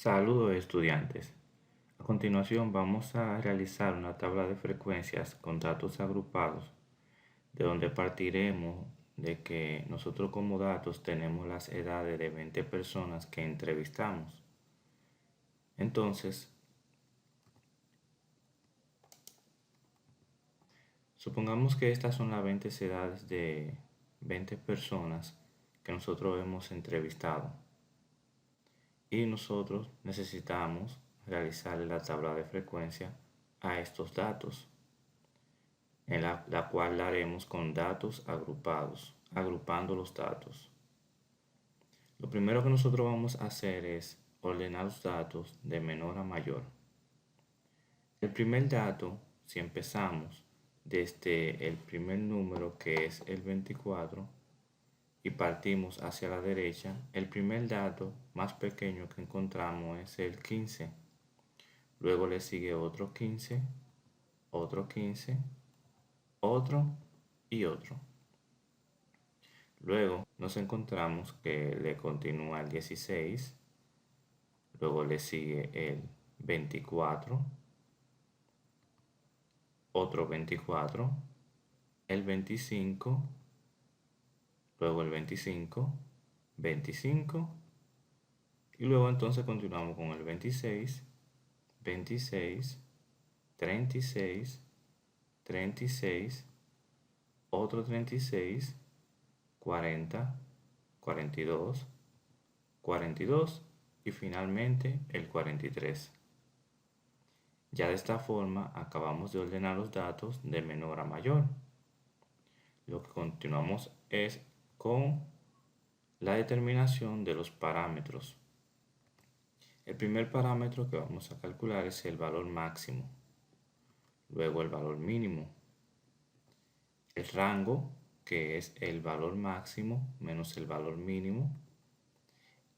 Saludos estudiantes. A continuación vamos a realizar una tabla de frecuencias con datos agrupados, de donde partiremos de que nosotros como datos tenemos las edades de 20 personas que entrevistamos. Entonces, supongamos que estas son las 20 edades de 20 personas que nosotros hemos entrevistado. Y nosotros necesitamos realizar la tabla de frecuencia a estos datos, en la cual la haremos con datos agrupados, agrupando los datos. Lo primero que nosotros vamos a hacer es ordenar los datos de menor a mayor. El primer dato, si empezamos desde el primer número, que es el 24, y partimos hacia la derecha, el primer dato más pequeño que encontramos es el 15. Luego le sigue otro 15, otro 15, otro y otro. Luego nos encontramos que le continúa el 16, luego le sigue el 24, otro 24, el 25, luego el 25, 25, y luego entonces continuamos con el 26, 26, 36, 36, otro 36, 40, 42, 42 y finalmente el 43. Ya de esta forma acabamos de ordenar los datos de menor a mayor. Lo que continuamos es con la determinación de los parámetros. El primer parámetro que vamos a calcular es el valor máximo, luego el valor mínimo, el rango, que es el valor máximo menos el valor mínimo,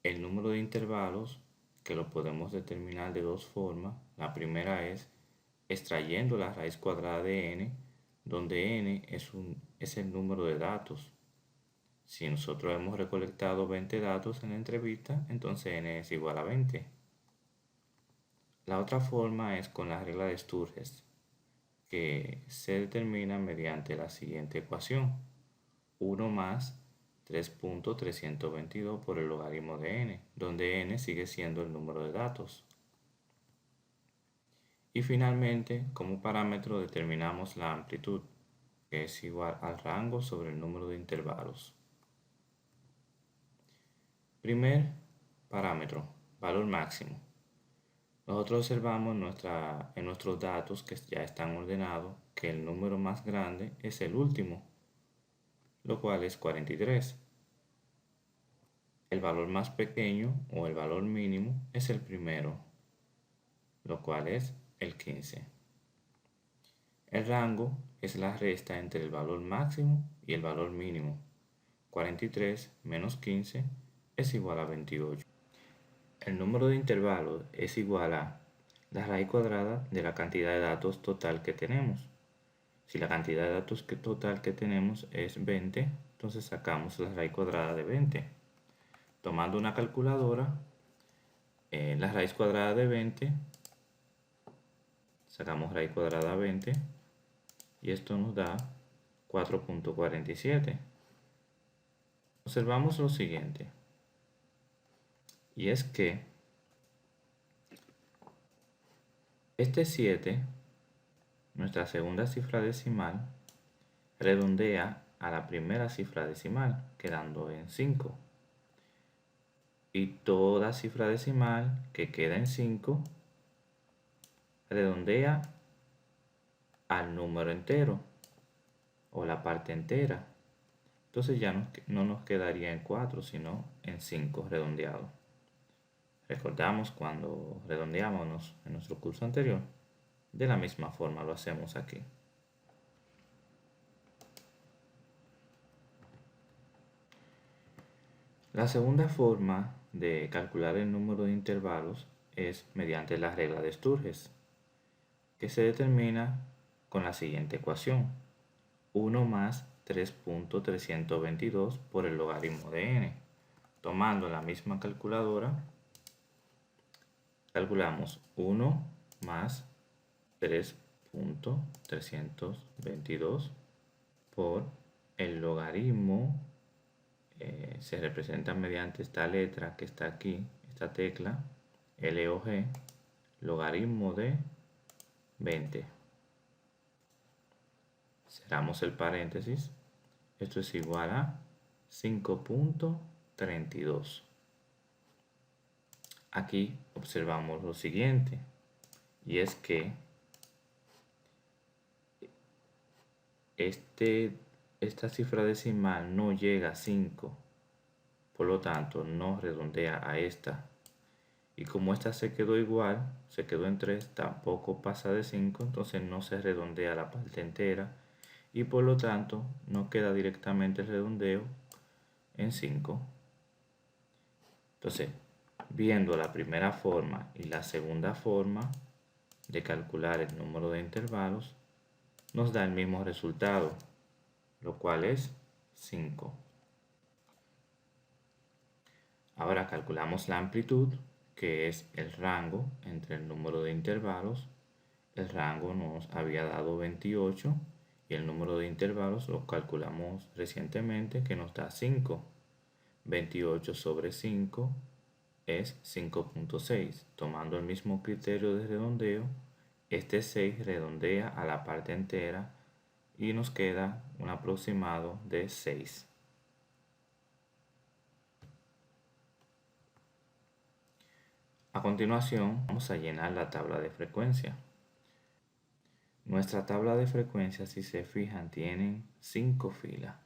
el número de intervalos, que lo podemos determinar de dos formas. La primera es extrayendo la raíz cuadrada de n, donde n es el número de datos. Si nosotros hemos recolectado 20 datos en la entrevista, entonces n es igual a 20. La otra forma es con la regla de Sturges, que se determina mediante la siguiente ecuación: 1 más 3.322 por el logaritmo de n, donde n sigue siendo el número de datos. Y finalmente, como parámetro determinamos la amplitud, que es igual al rango sobre el número de intervalos. Primer parámetro, valor máximo. Nosotros observamos en nuestros datos que ya están ordenados que el número más grande es el último, lo cual es 43. El valor más pequeño o el valor mínimo es el primero, lo cual es el 15. El rango es la resta entre el valor máximo y el valor mínimo. 43 menos 15 es igual a 28. El número de intervalos es igual a la raíz cuadrada de la cantidad de datos total que tenemos. Si la cantidad de datos total que tenemos es 20, entonces sacamos la raíz cuadrada de 20. Tomando una calculadora, la raíz cuadrada de 20, sacamos raíz cuadrada de 20 y esto nos da 4.47. Observamos lo siguiente, y es que este 7, nuestra segunda cifra decimal, redondea a la primera cifra decimal, quedando en 5. Y toda cifra decimal que queda en 5 redondea al número entero o la parte entera. Entonces ya no nos quedaría en 4, sino en 5 redondeado. Recordamos cuando redondeamos en nuestro curso anterior, de la misma forma lo hacemos aquí. La segunda forma de calcular el número de intervalos es mediante la regla de Sturges, que se determina con la siguiente ecuación: 1 más 3.322 por el logaritmo de n. Tomando la misma calculadora, calculamos 1 más 3.322 por el logaritmo, se representa mediante esta letra que está aquí, esta tecla, LOG, logaritmo de 20. Cerramos el paréntesis. Esto es igual a 5.32. Aquí observamos lo siguiente, y es que esta cifra decimal no llega a 5, por lo tanto no redondea a esta. Y como esta se quedó igual, se quedó en 3, tampoco pasa de 5, entonces no se redondea la parte entera y por lo tanto no queda directamente el redondeo en 5. Entonces, viendo la primera forma y la segunda forma de calcular el número de intervalos, nos da el mismo resultado, lo cual es 5. Ahora calculamos la amplitud, que es el rango entre el número de intervalos. El rango nos había dado 28 y el número de intervalos lo calculamos recientemente, que nos da 5. 28 sobre 5 es 5.6. Tomando el mismo criterio de redondeo, este 6 redondea a la parte entera y nos queda un aproximado de 6. A continuación, vamos a llenar la tabla de frecuencia. Nuestra tabla de frecuencia, si se fijan, tiene 5 filas.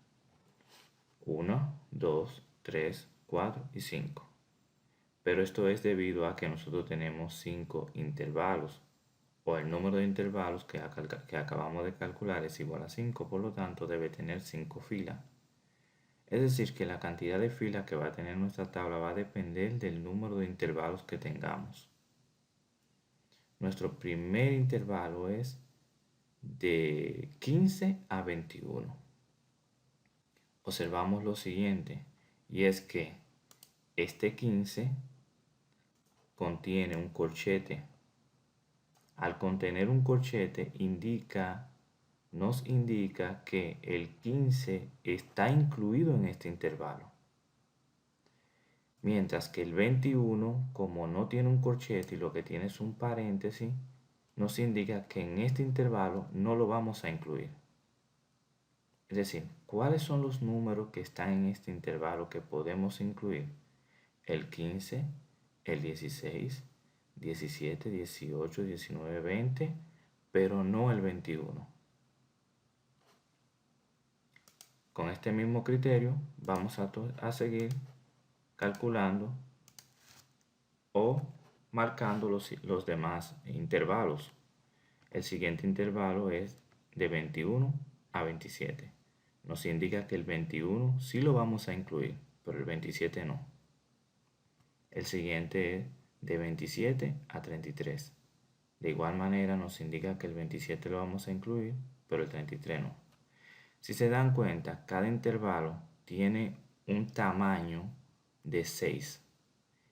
1, 2, 3, 4 y 5. Pero esto es debido a que nosotros tenemos 5 intervalos, o el número de intervalos que acabamos de calcular es igual a 5, por lo tanto debe tener 5 filas. Es decir, que la cantidad de filas que va a tener nuestra tabla va a depender del número de intervalos que tengamos. Nuestro primer intervalo es de 15 a 21. Observamos lo siguiente, y es que este 15 contiene un corchete. Al contener un corchete nos indica que el 15 está incluido en este intervalo. Mientras que el 21, como no tiene un corchete y lo que tiene es un paréntesis, nos indica que en este intervalo no lo vamos a incluir. Es decir, ¿cuáles son los números que están en este intervalo que podemos incluir? El 15, el 16, 17, 18, 19, 20, pero no el 21. Con este mismo criterio vamos a seguir calculando o marcando los demás intervalos. El siguiente intervalo es de 21 a 27. Nos indica que el 21 sí lo vamos a incluir, pero el 27 no. El siguiente es de 27 a 33. De igual manera nos indica que el 27 lo vamos a incluir, pero el 33 no. Si se dan cuenta, cada intervalo tiene un tamaño de 6.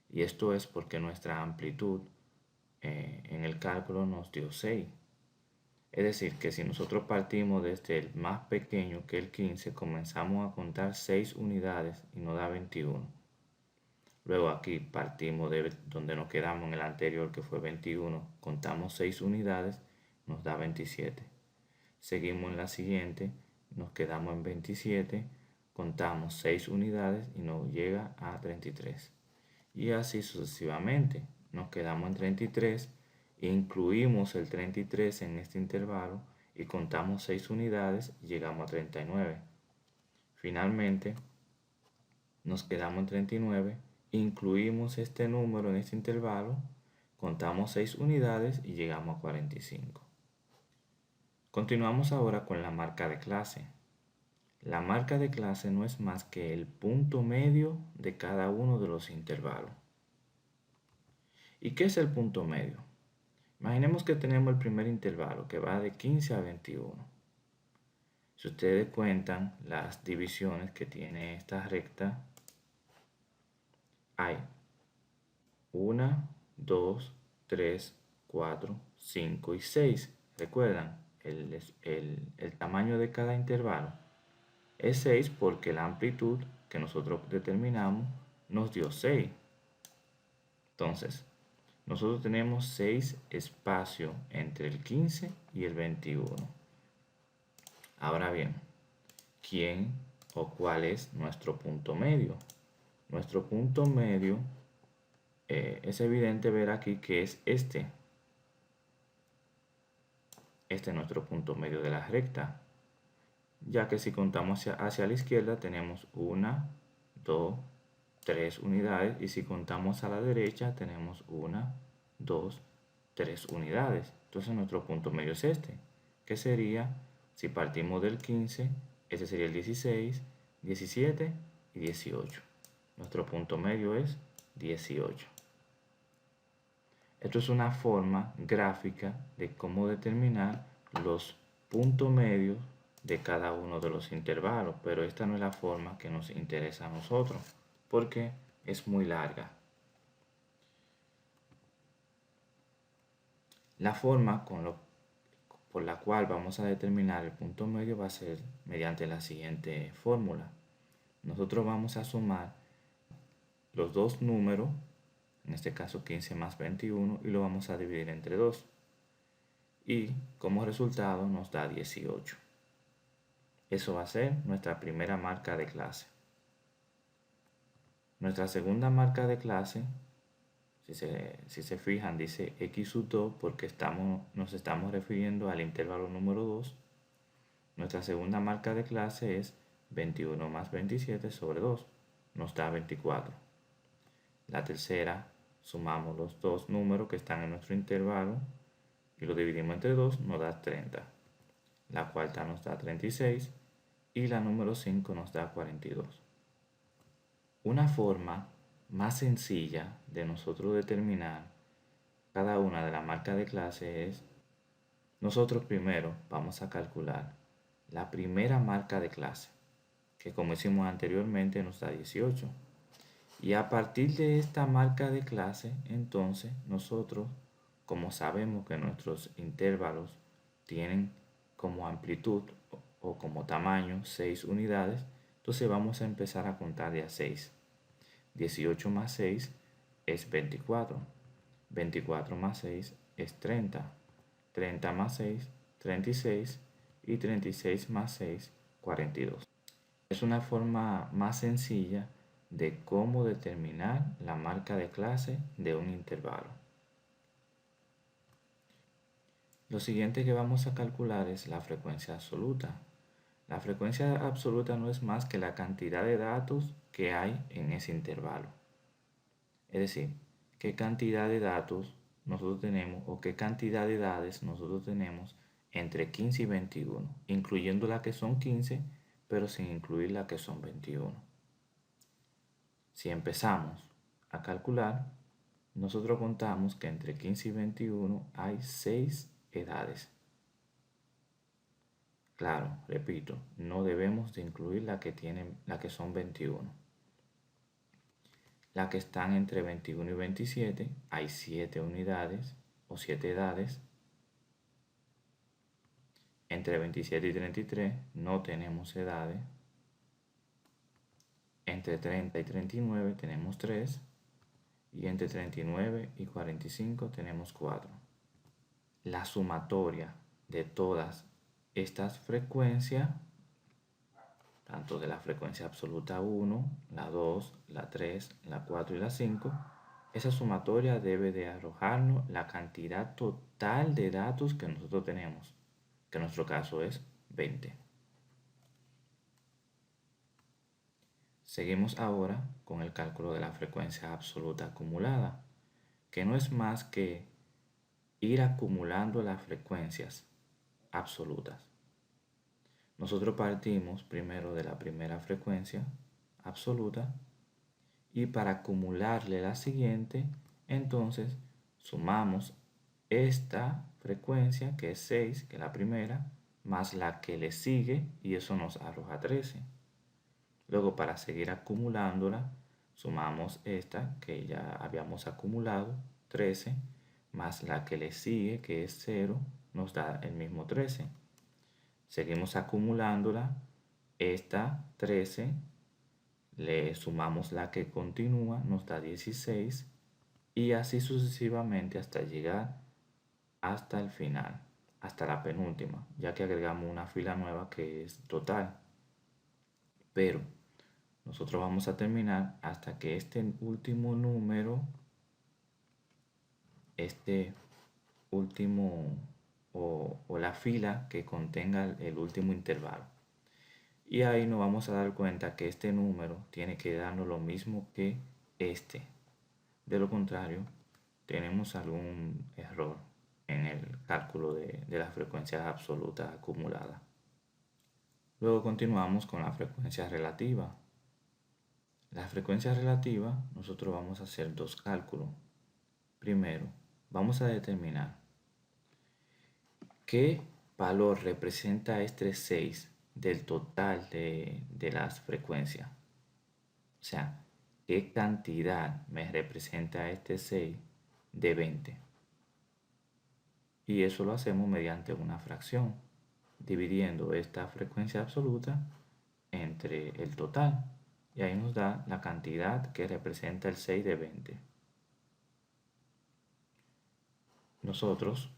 Y esto es porque nuestra amplitud en el cálculo nos dio 6. Es decir, que si nosotros partimos desde el más pequeño, que el 15, comenzamos a contar 6 unidades y nos da 21. Luego aquí partimos de donde nos quedamos en el anterior, que fue 21, contamos 6 unidades, nos da 27. Seguimos en la siguiente, nos quedamos en 27, contamos 6 unidades y nos llega a 33. Y así sucesivamente, nos quedamos en 33, incluimos el 33 en este intervalo y contamos 6 unidades y llegamos a 39. Finalmente, nos quedamos en 39, incluimos este número en este intervalo, contamos 6 unidades y llegamos a 45. Continuamos ahora con la marca de clase. La marca de clase no es más que el punto medio de cada uno de los intervalos. ¿Y qué es el punto medio? Imaginemos que tenemos el primer intervalo que va de 15 a 21. Si ustedes cuentan las divisiones que tiene esta recta, hay 1, 2, 3, 4, 5 y 6. ¿Recuerdan? El tamaño de cada intervalo es 6 porque la amplitud que nosotros determinamos nos dio 6. Entonces, nosotros tenemos 6 espacios entre el 15 y el 21. Ahora bien, ¿quién o cuál es nuestro punto medio? Nuestro punto medio es evidente ver aquí que es este. Este es nuestro punto medio de la recta, ya que si contamos hacia la izquierda tenemos 1, 2, 3 unidades, y si contamos a la derecha tenemos 1, 2, 3 unidades. Entonces nuestro punto medio es este, que sería, si partimos del 15, este sería el 16, 17 y 18. Nuestro punto medio es 18. Esto es una forma gráfica de cómo determinar los puntos medios de cada uno de los intervalos, pero esta no es la forma que nos interesa a nosotros, porque es muy larga. La forma por la cual vamos a determinar el punto medio va a ser mediante la siguiente fórmula. Nosotros vamos a sumar los dos números, en este caso 15 más 21, y lo vamos a dividir entre 2. Y como resultado nos da 18. Eso va a ser nuestra primera marca de clase. Nuestra segunda marca de clase, si se fijan, dice x sub 2 porque nos estamos refiriendo al intervalo número 2. Nuestra segunda marca de clase es 21 más 27 sobre 2. Nos da 24. La tercera, sumamos los dos números que están en nuestro intervalo y lo dividimos entre 2, nos da 30. La cuarta nos da 36 y la número 5 nos da 42. Una forma más sencilla de nosotros determinar cada una de las marcas de clase es, nosotros primero vamos a calcular la primera marca de clase, que como hicimos anteriormente nos da 18. Y a partir de esta marca de clase, entonces nosotros, como sabemos que nuestros intervalos tienen como amplitud o como tamaño 6 unidades, entonces vamos a empezar a contar de a 6. 18 más 6 es 24. 24 más 6 es 30. 30 más 6, 36. Y 36 más 6, 42. Es una forma más sencilla de cómo determinar la marca de clase de un intervalo. Lo siguiente que vamos a calcular es la frecuencia absoluta. La frecuencia absoluta no es más que la cantidad de datos que hay en ese intervalo. Es decir, qué cantidad de datos nosotros tenemos o qué cantidad de edades nosotros tenemos entre 15 y 21, incluyendo las que son 15, pero sin incluir las que son 21. Si empezamos a calcular, nosotros contamos que entre 15 y 21 hay 6 edades. Claro, repito, no debemos de incluir la que son 21. La que están entre 21 y 27 hay 7 unidades o 7 edades. Entre 27 y 33 no tenemos edades. Entre 30 y 39 tenemos 3. Y entre 39 y 45 tenemos 4. La sumatoria de todas estas frecuencias, tanto de la frecuencia absoluta 1, la 2, la 3, la 4 y la 5, esa sumatoria debe de arrojarnos la cantidad total de datos que nosotros tenemos, que en nuestro caso es 20. Seguimos ahora con el cálculo de la frecuencia absoluta acumulada, que no es más que ir acumulando las frecuencias absolutas. Nosotros partimos primero de la primera frecuencia absoluta y para acumularle la siguiente, entonces sumamos esta frecuencia que es 6, que es la primera, más la que le sigue y eso nos arroja 13. Luego para seguir acumulándola, sumamos esta que ya habíamos acumulado, 13, más la que le sigue, que es 0, nos da el mismo 13. Seguimos acumulándola. Esta 13, le sumamos la que continúa, nos da 16, y así sucesivamente hasta llegar hasta el final, hasta la penúltima, ya que agregamos una fila nueva que es total. Pero nosotros vamos a terminar hasta que este último número, este último o la fila que contenga el último intervalo. Y ahí nos vamos a dar cuenta que este número tiene que darnos lo mismo que este. De lo contrario, tenemos algún error en el cálculo de las frecuencias absolutas acumuladas. Luego continuamos con la frecuencia relativa. La frecuencia relativa, nosotros vamos a hacer dos cálculos. Primero, vamos a determinar qué valor representa este 6 del total de las frecuencias. O sea, qué cantidad me representa este 6 de 20. Y eso lo hacemos mediante una fracción, dividiendo esta frecuencia absoluta entre el total. Y ahí nos da la cantidad que representa el 6 de 20. Nosotros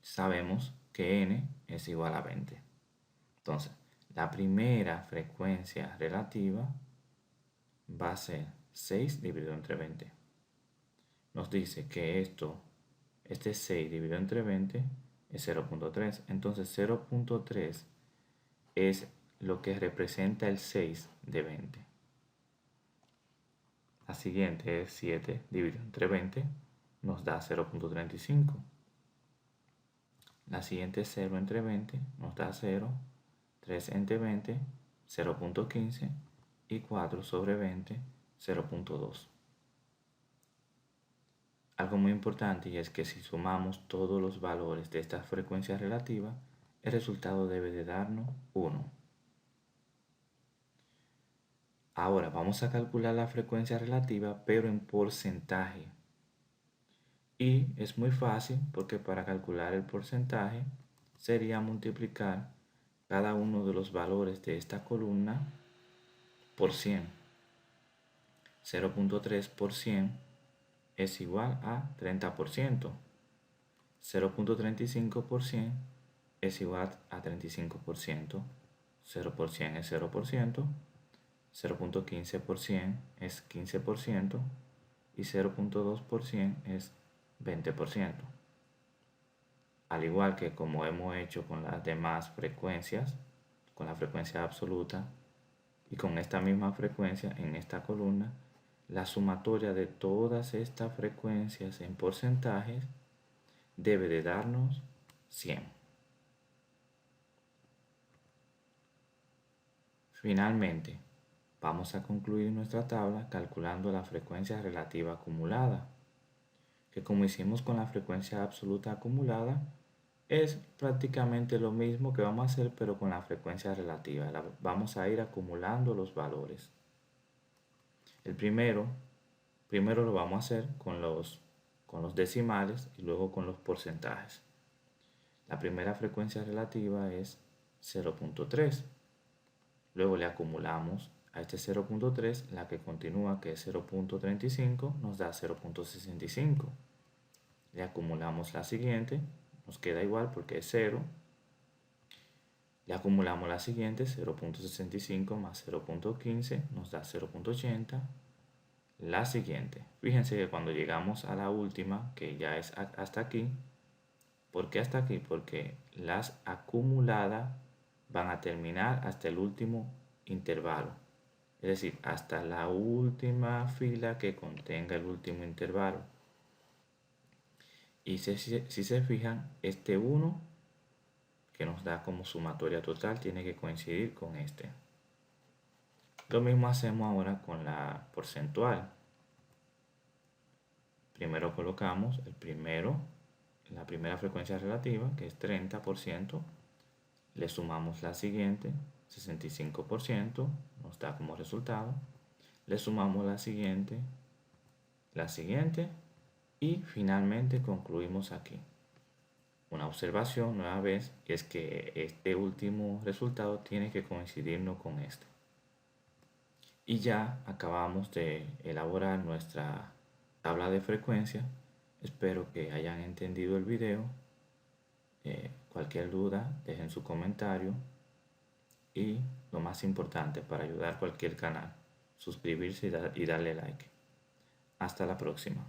sabemos que n es igual a 20. Entonces, la primera frecuencia relativa va a ser 6 dividido entre 20. Nos dice que este 6 dividido entre 20 es 0.3. Entonces 0.3 es lo que representa el 6 de 20. La siguiente es 7 dividido entre 20, nos da 0.35. La siguiente es 0 entre 20, nos da 0. 3 entre 20, 0.15. Y 4 sobre 20, 0.2. Algo muy importante y es que si sumamos todos los valores de esta frecuencia relativa, el resultado debe de darnos 1. Ahora vamos a calcular la frecuencia relativa, pero en porcentaje. Y es muy fácil porque para calcular el porcentaje sería multiplicar cada uno de los valores de esta columna por 100. 0.3 por 100 es igual a 30%. 0.35% es igual a 35%. 0% es 0%. 0.15% es 15%. Y 0.2% es 20%. Al igual que como hemos hecho con las demás frecuencias, con la frecuencia absoluta y con esta misma frecuencia en esta columna, la sumatoria de todas estas frecuencias en porcentajes debe de darnos 100. Finalmente, vamos a concluir nuestra tabla calculando la frecuencia relativa acumulada, que como hicimos con la frecuencia absoluta acumulada, es prácticamente lo mismo que vamos a hacer pero con la frecuencia relativa. Vamos a ir acumulando los valores. El primero lo vamos a hacer con los decimales y luego con los porcentajes. La primera frecuencia relativa es 0.3. Luego le acumulamos a este 0.3 la que continúa, que es 0.35, nos da 0.65. Le acumulamos la siguiente, nos queda igual porque es 0. Le acumulamos la siguiente, 0.65 más 0.15, nos da 0.80. La siguiente, fíjense que cuando llegamos a la última, que ya es hasta aquí, ¿por qué hasta aquí? Porque las acumuladas van a terminar hasta el último intervalo, es decir, hasta la última fila que contenga el último intervalo. Y si se fijan, este 1 que nos da como sumatoria total tiene que coincidir con este. Lo mismo hacemos ahora con la porcentual. Primero colocamos la primera frecuencia relativa, que es 30%. Le sumamos la siguiente, 65%, nos da como resultado. Le sumamos la siguiente, Y finalmente concluimos aquí. Una observación nueva vez es que este último resultado tiene que coincidirnos con este. Y ya acabamos de elaborar nuestra tabla de frecuencia. Espero que hayan entendido el video. Cualquier duda, dejen su comentario. Y lo más importante para ayudar a cualquier canal, suscribirse y darle like. Hasta la próxima.